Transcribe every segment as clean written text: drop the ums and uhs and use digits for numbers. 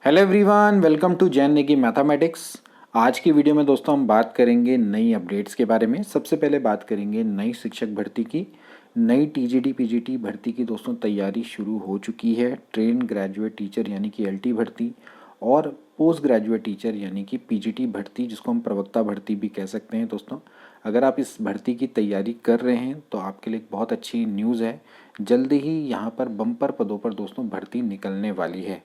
Hello everyone, welcome to Jain Negi mathematics. आज की video में दोस्तों हम बात करेंगे नई अपडेट्स के बारे में। सबसे पहले बात करेंगे नई शिक्षक भर्ती की। नई टीजीटी पीजीटी भर्ती की दोस्तों तैयारी शुरू हो चुकी है। ट्रेन ग्रेजुएट टीचर यानी कि एलटी भर्ती और पोस्ट ग्रेजुएट टीचर यानी कि पीजीटी भर्ती, जिसको हम प्रवक्ता भर्ती भी कह सकते हैं दोस्तों। अगर आप इस भर्ती की तैयारी कर रहे हैं तो आपके लिए बहुत अच्छी न्यूज़ है। जल्दी ही यहाँ पर बम्पर पदों पर दोस्तों भर्ती निकलने वाली है।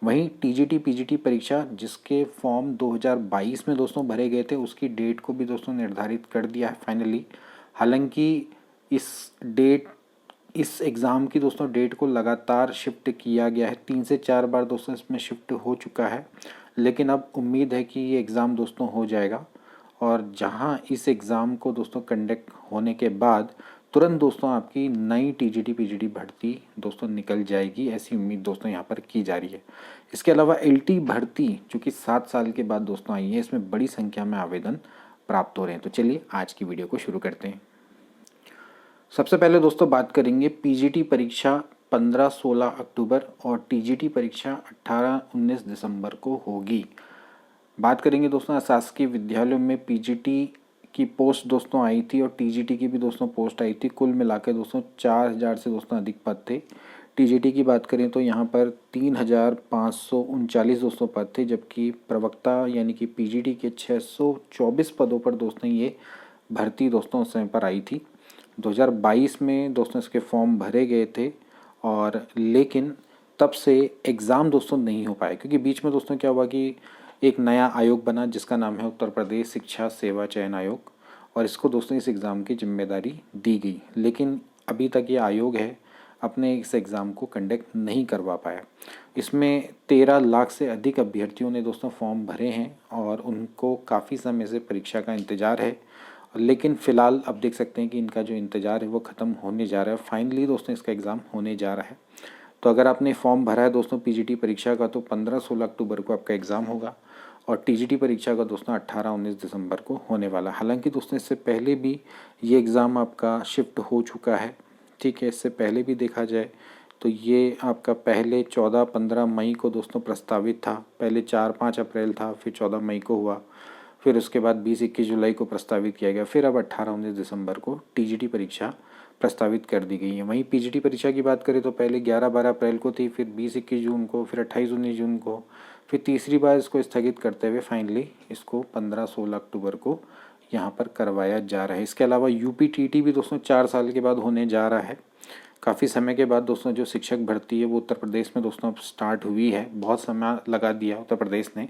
वहीं टीजीटी पीजीटी परीक्षा जिसके फॉर्म 2022 में दोस्तों भरे गए थे, उसकी डेट को भी दोस्तों निर्धारित कर दिया है फाइनली। हालांकि इस एग्ज़ाम की दोस्तों डेट को लगातार शिफ्ट किया गया है। 3 से 4 बार दोस्तों इसमें शिफ्ट हो चुका है, लेकिन अब उम्मीद है कि ये एग्ज़ाम दोस्तों हो जाएगा। और जहां इस एग्ज़ाम को दोस्तों कंडक्ट होने के बाद तुरंत दोस्तों आपकी नई टीजीटी पीजीटी भर्ती दोस्तों निकल जाएगी, ऐसी उम्मीद दोस्तों यहाँ पर की जा रही है। इसके अलावा एलटी भर्ती जो कि 7 साल के बाद दोस्तों आई है, इसमें बड़ी संख्या में आवेदन प्राप्त हो रहे हैं। तो चलिए आज की वीडियो को शुरू करते हैं। सबसे पहले दोस्तों बात करेंगे पीजीटी परीक्षा 15-16 अक्टूबर और टीजीटी परीक्षा 18-19 दिसंबर को होगी। बात करेंगे दोस्तों शासकीय विद्यालयों में पीजीटी की पोस्ट दोस्तों आई थी और टीजीटी की भी दोस्तों पोस्ट आई थी। कुल मिलाकर दोस्तों 4000 से दोस्तों अधिक पद थे। टीजीटी की बात करें तो यहाँ पर 3539 दोस्तों पद थे, जबकि प्रवक्ता यानी कि पीजीटी के 624 पदों पर दोस्तों ये भर्ती दोस्तों उस समय पर आई थी। 2022 में दोस्तों इसके फॉर्म भरे गए थे और लेकिन तब से एग्ज़ाम दोस्तों नहीं हो पाए, क्योंकि बीच में दोस्तों क्या हुआ कि एक नया आयोग बना जिसका नाम है उत्तर प्रदेश शिक्षा सेवा चयन आयोग, और इसको दोस्तों इस एग्ज़ाम की जिम्मेदारी दी गई। लेकिन अभी तक ये आयोग है अपने इस एग्ज़ाम को कंडक्ट नहीं करवा पाया। इसमें 13 लाख से अधिक अभ्यर्थियों ने दोस्तों फॉर्म भरे हैं और उनको काफ़ी समय से परीक्षा का इंतज़ार है। लेकिन फ़िलहाल अब देख सकते हैं कि इनका जो इंतज़ार है वो ख़त्म होने जा रहा है। फाइनली दोस्तों इसका एग्ज़ाम होने जा रहा है। तो अगर आपने फॉर्म भरा है दोस्तों पीजीटी परीक्षा का, तो 15-16 अक्टूबर को आपका एग्ज़ाम होगा और टीजीटी परीक्षा का दोस्तों 18-19 दिसंबर को होने वाला। हालांकि दोस्तों इससे पहले भी ये एग्ज़ाम आपका शिफ्ट हो चुका है, ठीक है। इससे पहले भी देखा जाए तो ये आपका पहले 14-15 मई को दोस्तों प्रस्तावित था। पहले 4-5 अप्रैल था, फिर 14 मई को हुआ, फिर उसके बाद 20-21 जुलाई को प्रस्तावित किया गया, फिर अब 18-19 दिसंबर को टीजीटी परीक्षा प्रस्तावित कर दी गई है। वहीं पीजीटी परीक्षा की बात करें तो पहले 11-12 अप्रैल को थी, फिर 20-21 जून को, फिर 28-19 जून को, फिर तीसरी बार इसको स्थगित करते हुए फाइनली इसको 15-16 अक्टूबर को यहाँ पर करवाया जा रहा है। इसके अलावा यूपीटीटी भी दोस्तों 4 साल के बाद होने जा रहा है। काफ़ी समय के बाद दोस्तों जो शिक्षक भर्ती है वो उत्तर प्रदेश में दोस्तों अब स्टार्ट हुई है। बहुत समय लगा दिया उत्तर प्रदेश ने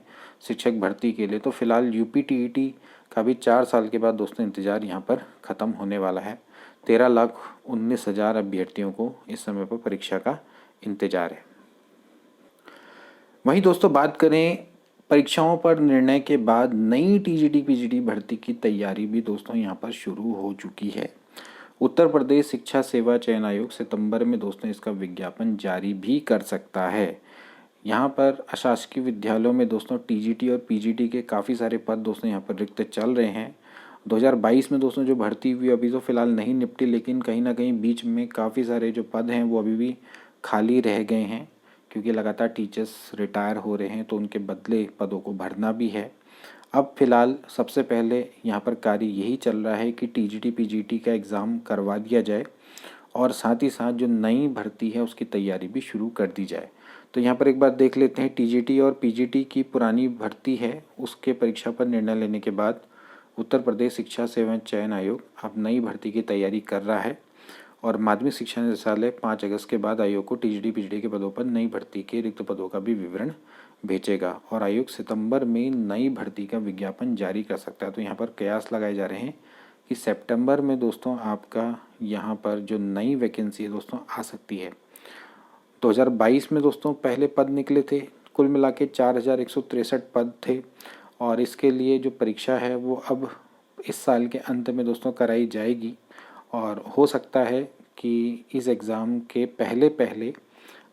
शिक्षक भर्ती के लिए। तो फिलहाल यूपीटीईटी का भी 4 साल के बाद दोस्तों इंतज़ार यहाँ पर ख़त्म होने वाला है। 13,19,000 अभ्यर्थियों को इस समय पर परीक्षा का इंतज़ार है। वहीं दोस्तों बात करें परीक्षाओं पर निर्णय के बाद नई टीजीटी पीजीटी भर्ती की तैयारी भी दोस्तों यहाँ पर शुरू हो चुकी है। उत्तर प्रदेश शिक्षा सेवा चयन आयोग सितंबर में दोस्तों इसका विज्ञापन जारी भी कर सकता है। यहाँ पर अशासकीय विद्यालयों में दोस्तों टीजीटी और पीजीटी के काफ़ी सारे पद दोस्तों यहाँ पर रिक्त चल रहे हैं। 2022 में दोस्तों जो भर्ती हुई अभी तो फ़िलहाल नहीं निपटी, लेकिन कहीं ना कहीं बीच में काफ़ी सारे जो पद हैं वो अभी भी खाली रह गए हैं, क्योंकि लगातार टीचर्स रिटायर हो रहे हैं, तो उनके बदले पदों को भरना भी है। अब फ़िलहाल सबसे पहले यहाँ पर कार्य यही चल रहा है कि टीजीटी पीजीटी का एग्ज़ाम करवा दिया जाए और साथ ही साथ जो नई भर्ती है उसकी तैयारी भी शुरू कर दी जाए। तो यहाँ पर एक बार देख लेते हैं, टीजीटी और पीजीटी की पुरानी भर्ती है उसके परीक्षा पर निर्णय लेने के बाद उत्तर प्रदेश शिक्षा सेवा चयन आयोग अब नई भर्ती की तैयारी कर रहा है और माध्यमिक शिक्षा निदेशालय 5 अगस्त के बाद आयोग को टीजीटी पीजीटी के पदों पर नई भर्ती के रिक्त पदों का भी विवरण भेजेगा और आयोग सितंबर में नई भर्ती का विज्ञापन जारी कर सकता है। तो यहाँ पर कयास लगाए जा रहे हैं कि सितंबर में दोस्तों आपका यहाँ पर जो नई वैकेंसी है दोस्तों आ सकती है। 2022 में दोस्तों पहले पद निकले थे, कुल मिला के 4163 पद थे और इसके लिए जो परीक्षा है वो अब इस साल के अंत में दोस्तों कराई जाएगी और हो सकता है कि इस एग्ज़ाम के पहले पहले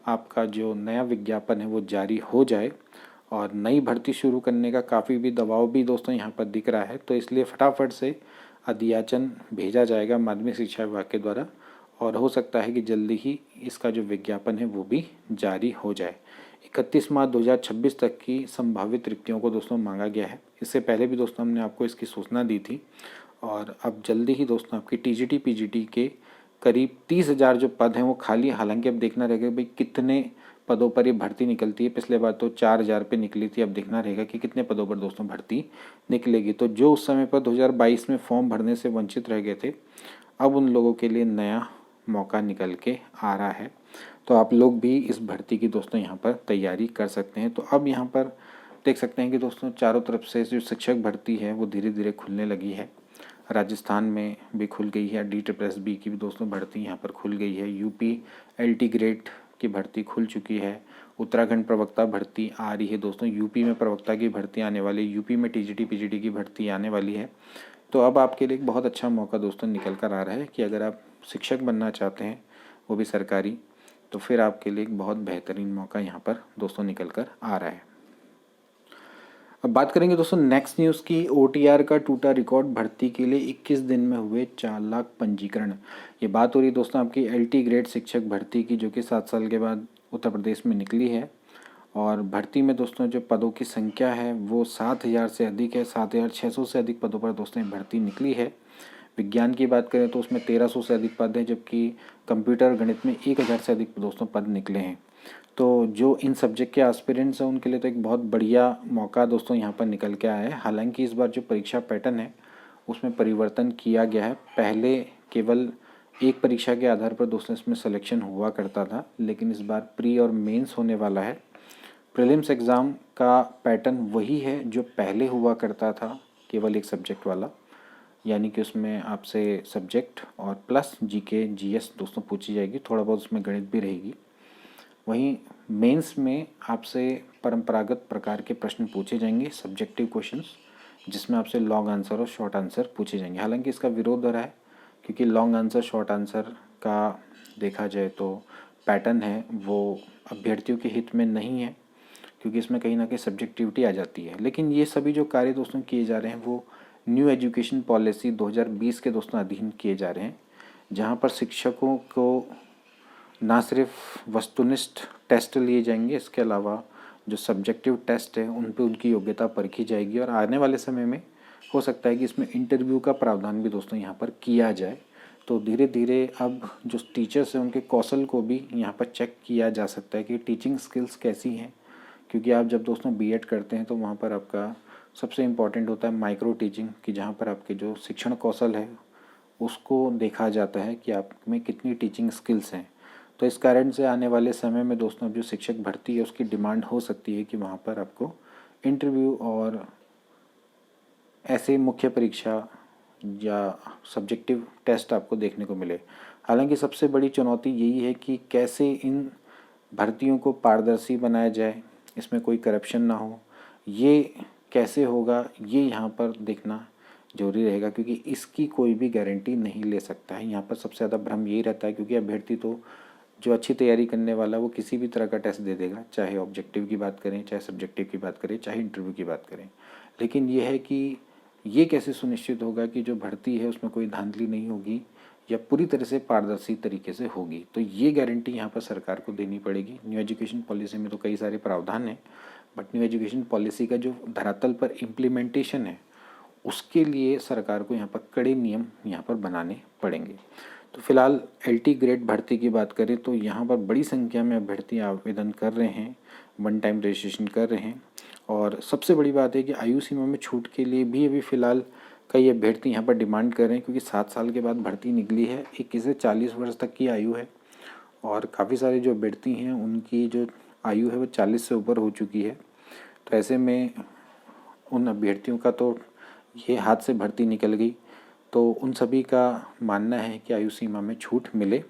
आपका जो नया विज्ञापन है वो जारी हो जाए और नई भर्ती शुरू करने का काफ़ी भी दबाव भी दोस्तों यहाँ पर दिख रहा है। तो इसलिए फटाफट से अधियाचन भेजा जाएगा माध्यमिक शिक्षा विभाग के द्वारा और हो सकता है कि जल्दी ही इसका जो विज्ञापन है वो भी जारी हो जाए। 31 मार्च 2026 तक की संभावित रिक्तियों को दोस्तों मांगा गया है। इससे पहले भी दोस्तों हमने आपको इसकी सूचना दी थी और अब जल्दी ही दोस्तों आपकी टीजीटी पीजीटी के करीब 30,000 जो पद हैं वो खाली। हालांकि अब देखना रहेगा भाई कितने पदों पर ये भर्ती निकलती है। पिछले बार तो 4,000 पे निकली थी, अब देखना रहेगा कि कितने पदों पर दोस्तों भर्ती निकलेगी। तो जो उस समय पर 2022 में फॉर्म भरने से वंचित रह गए थे, अब उन लोगों के लिए नया मौका निकल के आ रहा है। तो आप लोग भी इस भर्ती की दोस्तों यहाँ पर तैयारी कर सकते हैं। तो अब यहाँ पर देख सकते हैं कि दोस्तों चारों तरफ से जो शिक्षक भर्ती है वो धीरे धीरे खुलने लगी है। राजस्थान में भी खुल गई है, DSSB की भी दोस्तों भर्ती यहाँ पर खुल गई है। यूपी LT ग्रेड की भर्ती खुल चुकी है। उत्तराखंड प्रवक्ता भर्ती आ रही है दोस्तों। यूपी में प्रवक्ता की भर्ती आने वाली, यूपी में TGT PGT की भर्ती आने वाली है। तो अब आपके लिए एक बहुत अच्छा मौका दोस्तों निकल कर आ रहा है कि अगर आप शिक्षक बनना चाहते हैं, वो भी सरकारी, तो फिर आपके लिए एक बहुत बेहतरीन मौका यहाँ पर दोस्तों निकल कर आ रहा है। अब बात करेंगे दोस्तों नेक्स्ट न्यूज़ की। OTR का टूटा रिकॉर्ड, भर्ती के लिए 21 दिन में हुए 4 लाख पंजीकरण। ये बात हो रही है दोस्तों आपकी LT ग्रेड शिक्षक भर्ती की, जो कि 7 साल के बाद उत्तर प्रदेश में निकली है। और भर्ती में दोस्तों जो पदों की संख्या है वो 7,000 से अधिक है। 7,600 से अधिक पदों पर दोस्तों भर्ती निकली है। विज्ञान की बात करें तो उसमें 1,300 से अधिक पद हैं, जबकि कंप्यूटर गणित में 1,000 से अधिक दोस्तों पद निकले हैं। तो जो इन सब्जेक्ट के एस्पिरेंट्स हैं उनके लिए तो एक बहुत बढ़िया मौका दोस्तों यहाँ पर निकल के आया है। हालांकि इस बार जो परीक्षा पैटर्न है उसमें परिवर्तन किया गया है। पहले केवल एक परीक्षा के आधार पर दोस्तों इसमें सिलेक्शन हुआ करता था, लेकिन इस बार प्री और मेंस होने वाला है। प्रीलिम्स एग्ज़ाम का पैटर्न वही है जो पहले हुआ करता था, केवल एक सब्जेक्ट वाला, यानी कि उसमें आपसे सब्जेक्ट और प्लस GK GS दोस्तों पूछी जाएगी। थोड़ा बहुत उसमें गणित भी रहेगी। वहीं मेंस में आपसे परंपरागत प्रकार के प्रश्न पूछे जाएंगे, सब्जेक्टिव क्वेश्चंस, जिसमें आपसे लॉन्ग आंसर और शॉर्ट आंसर पूछे जाएंगे। हालांकि इसका विरोध हो रहा है, क्योंकि लॉन्ग आंसर शॉर्ट आंसर का देखा जाए तो पैटर्न है वो अभ्यर्थियों के हित में नहीं है, क्योंकि इसमें कहीं ना कहीं सब्जेक्टिविटी आ जाती है। लेकिन ये सभी जो कार्य दोस्तों किए जा रहे हैं वो न्यू एजुकेशन पॉलिसी 2020 के दोस्तों अधीन किए जा रहे हैं, जहाँ पर शिक्षकों को ना सिर्फ वस्तुनिष्ठ टेस्ट लिए जाएंगे, इसके अलावा जो सब्जेक्टिव टेस्ट है उन पे उनकी योग्यता परखी जाएगी। और आने वाले समय में हो सकता है कि इसमें इंटरव्यू का प्रावधान भी दोस्तों यहाँ पर किया जाए। तो धीरे धीरे अब जो टीचर्स हैं उनके कौशल को भी यहाँ पर चेक किया जा सकता है कि टीचिंग स्किल्स कैसी हैं, क्योंकि आप जब दोस्तों B.Ed करते हैं तो वहाँ पर आपका सबसे इम्पॉर्टेंट होता है माइक्रो टीचिंग, कि जहाँ पर आपके जो शिक्षण कौशल है उसको देखा जाता है कि आप में कितनी टीचिंग स्किल्स हैं। तो इस कारण से आने वाले समय में दोस्तों जो शिक्षक भर्ती है उसकी डिमांड हो सकती है कि वहाँ पर आपको इंटरव्यू और ऐसे मुख्य परीक्षा या सब्जेक्टिव टेस्ट आपको देखने को मिले। हालांकि सबसे बड़ी चुनौती यही है कि कैसे इन भर्तियों को पारदर्शी बनाया जाए, इसमें कोई करप्शन ना हो। ये कैसे होगा ये यहाँ पर देखना जरूरी रहेगा, क्योंकि इसकी कोई भी गारंटी नहीं ले सकता है। यहाँ पर सबसे ज़्यादा भ्रम यही रहता है, क्योंकि अभ्यर्थी तो जो अच्छी तैयारी करने वाला वो किसी भी तरह का टेस्ट दे देगा, चाहे ऑब्जेक्टिव की बात करें, चाहे सब्जेक्टिव की बात करें, चाहे इंटरव्यू की बात करें। लेकिन ये है कि ये कैसे सुनिश्चित होगा कि जो भर्ती है उसमें कोई धांधली नहीं होगी या पूरी तरह से पारदर्शी तरीके से होगी। तो ये गारंटी यहाँ पर सरकार को देनी पड़ेगी। न्यू एजुकेशन पॉलिसी में तो कई सारे प्रावधान हैं, बट न्यू एजुकेशन पॉलिसी का जो धरातल पर इम्प्लीमेंटेशन है उसके लिए सरकार को यहाँ पर कड़े नियम यहाँ पर बनाने पड़ेंगे। तो फिलहाल LT ग्रेड भर्ती की बात करें तो यहाँ पर बड़ी संख्या में अभ्यर्थी आवेदन कर रहे हैं, 1 टाइम रजिस्ट्रेशन कर रहे हैं। और सबसे बड़ी बात है कि आयु सीमा में छूट के लिए भी अभी फ़िलहाल कई अभ्यर्थी यहाँ पर डिमांड कर रहे हैं, क्योंकि 7 साल के बाद भर्ती निकली है। 21 से 40 वर्ष तक की आयु है और काफ़ी सारे जो अभ्यर्थी हैं उनकी जो आयु है वो 40 से ऊपर हो चुकी है। तो ऐसे में उन अभ्यर्थियों का तो ये हाथ से भर्ती निकल गई, तो उन सभी का मानना है कि आयु सीमा में छूट मिले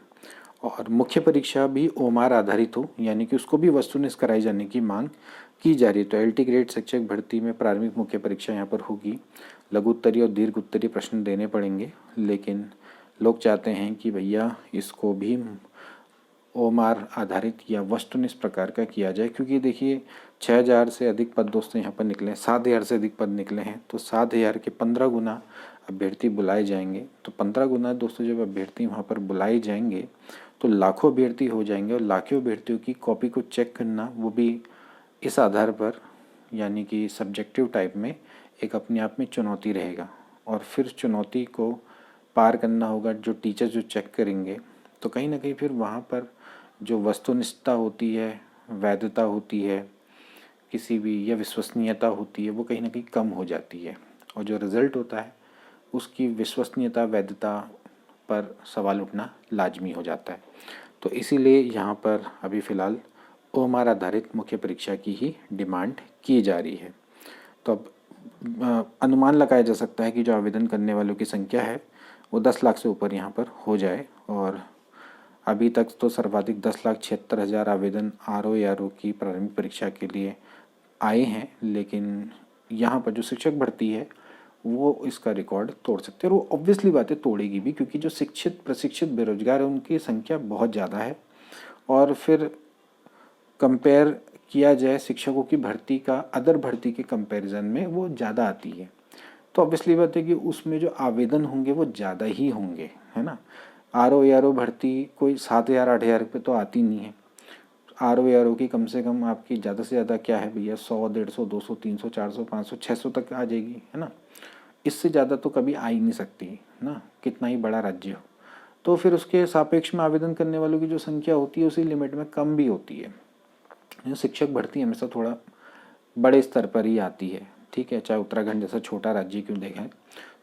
और मुख्य परीक्षा भी OMR आधारित हो, यानी कि उसको भी वस्तुनिष्ठ कराई जाने की मांग की जा रही है। तो LT ग्रेड शिक्षक भर्ती में प्रारंभिक मुख्य परीक्षा यहाँ पर होगी। लघु उत्तरीय और दीर्घ उत्तरीय प्रश्न देने पड़ेंगे, लेकिन लोग चाहते हैं कि भैया इसको भी OMR आधारित या वस्तुनिष्ठ प्रकार का किया जाए, क्योंकि देखिए 6,000 से अधिक पद दोस्तों यहाँ पर निकले हैं, 7,000 से अधिक पद निकले हैं। तो 7,000 के 15 गुना अभ्यर्थी बुलाए जाएंगे। तो 15 गुना दोस्तों जब अभ्यर्थी वहाँ पर बुलाए जाएंगे तो लाखों अभ्यर्थी हो जाएंगे, और लाखों अभ्यर्थियों की कॉपी को चेक करना वो भी इस आधार पर यानी कि सब्जेक्टिव टाइप में एक अपने आप में चुनौती रहेगा और फिर चुनौती को पार करना होगा। जो टीचर जो चेक करेंगे तो कहीं ना कहीं फिर वहाँ पर जो वस्तुनिष्ठता होती है, वैधता होती है किसी भी, या विश्वसनीयता होती है, वो कहीं ना कहीं कम हो जाती है और जो रिज़ल्ट होता है उसकी विश्वसनीयता, वैधता पर सवाल उठना लाजमी हो जाता है। तो इसीलिए यहाँ पर अभी फ़िलहाल ओएमआर आधारित मुख्य परीक्षा की ही डिमांड की जा रही है। तो अब अनुमान लगाया जा सकता है कि जो आवेदन करने वालों की संख्या है वो 10 लाख से ऊपर यहाँ पर हो जाए। और अभी तक तो सर्वाधिक 10,76,000 आवेदन आरओ की प्रारंभिक परीक्षा के लिए आए हैं, लेकिन यहाँ पर जो शिक्षक भर्ती है वो इसका रिकॉर्ड तोड़ सकते हैं और वो ऑब्वियसली बातें तोड़ेगी भी, क्योंकि जो शिक्षित प्रशिक्षित बेरोजगार है उनकी संख्या बहुत ज़्यादा है। और फिर कंपेयर किया जाए शिक्षकों की भर्ती का अदर भर्ती के कंपैरिजन में वो ज़्यादा आती है, तो ऑब्वियसली बात है कि उसमें जो आवेदन होंगे वो ज़्यादा ही होंगे, है ना। आरओ भर्ती कोई 7,000 8,000 पे तो आती नहीं है। आरओ की कम से कम आपकी ज़्यादा से ज़्यादा क्या है भैया, 100 150 200 300 400 500 600 तक आ जाएगी, है ना। इससे ज़्यादा तो कभी आ ही नहीं सकती ना, कितना ही बड़ा राज्य हो। तो फिर उसके सापेक्ष में आवेदन करने वालों की जो संख्या होती है उसी लिमिट में कम भी होती है। शिक्षक भर्ती हमेशा थोड़ा बड़े स्तर पर ही आती है, ठीक है। चाहे उत्तराखंड जैसा छोटा राज्य क्यों देखें,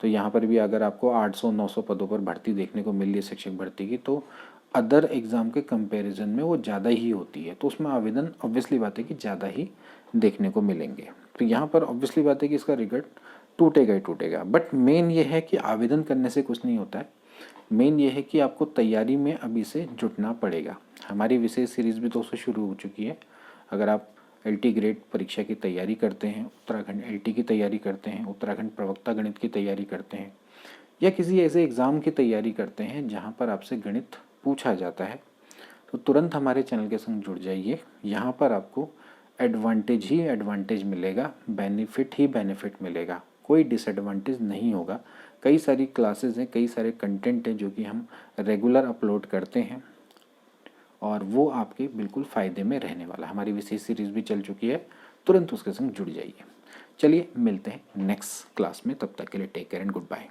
तो यहाँ पर भी अगर आपको 800-900 पदों पर भर्ती देखने को मिल रही है शिक्षक भर्ती की, तो अदर एग्ज़ाम के कंपैरिजन में वो ज़्यादा ही होती है, तो उसमें आवेदन ऑब्वियसली बात है कि ज़्यादा ही देखने को मिलेंगे। तो यहाँ पर ऑब्वियसली बात है कि इसका रिजल्ट टूटेगा ही टूटेगा। बट मेन ये है कि आवेदन करने से कुछ नहीं होता है, मेन ये है कि आपको तैयारी में अभी से जुटना पड़ेगा। हमारी विशेष सीरीज़ भी दोस्तों शुरू हो चुकी है। अगर आप एलटी ग्रेड परीक्षा की तैयारी करते हैं, उत्तराखंड एलटी की तैयारी करते हैं, उत्तराखंड प्रवक्ता गणित की तैयारी करते हैं, या किसी ऐसे एग्ज़ाम की तैयारी करते हैं जहाँ पर आपसे गणित पूछा जाता है, तो तुरंत हमारे चैनल के संग जुड़ जाइए। यहाँ पर आपको एडवांटेज ही एडवांटेज मिलेगा, बेनिफिट ही बेनिफिट मिलेगा, कोई डिसएडवांटेज नहीं होगा। कई सारी क्लासेस हैं, कई सारे कंटेंट हैं जो कि हम रेगुलर अपलोड करते हैं और वो आपके बिल्कुल फ़ायदे में रहने वाला। हमारी विशेष सीरीज़ भी चल चुकी है, तुरंत उसके संग जुड़ जाइए। चलिए मिलते हैं नेक्स्ट क्लास में, तब तक के लिए take care and good bye.